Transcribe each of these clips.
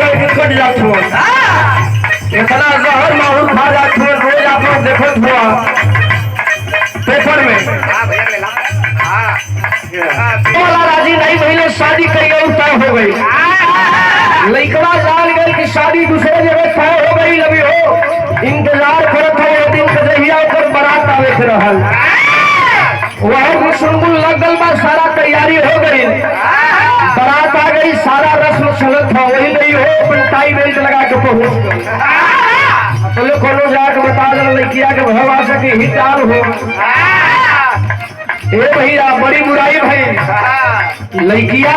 चल के कट जात हो। इतना जहर माहौल खा जात हो, रोज आप लोग देखत हुआ पेपर में। वाला राजी नहीं भइले, शादी कई गई तय हो गई। लइकवा जान गई कि शादी दूसरे जगह तय हो गई। अभी हो इंतजार करत है एक दिन के जहिया ओकर बारात आवे के रहल। वह भी सुनगुल लग गल बा, सारा तैयारी हो गई, बारात आ गई, सारा रस्म चलत था। वही नहीं हो अपन टाई बेल्ट लगा के पहुंच गई। चलो कोनो जाके बता दे लड़किया के भव आ सके ही टाल हो। ए भैया बड़ी बुराई भई। लड़किया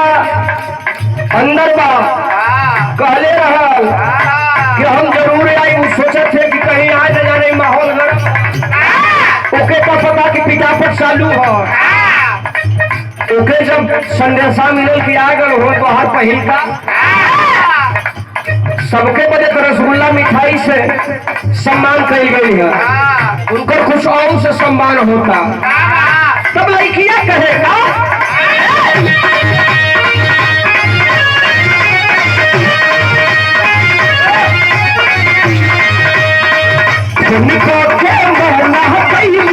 अंदर बा कहले रहल कि हम जरूर आई। सोचत थे कि कहीं आए न जाने माहौल ओके का पता कि पिटापट चालू हो। ओके जब संदेशा मिलल कि आ गल हो तो हर पहिल का सबके बजे तो रसगुल्ला मिठाई से सम्मान कई गई है। उनकर कुछ और से सम्मान होता। तब लड़कियां कहेगा उनको के मरना कैली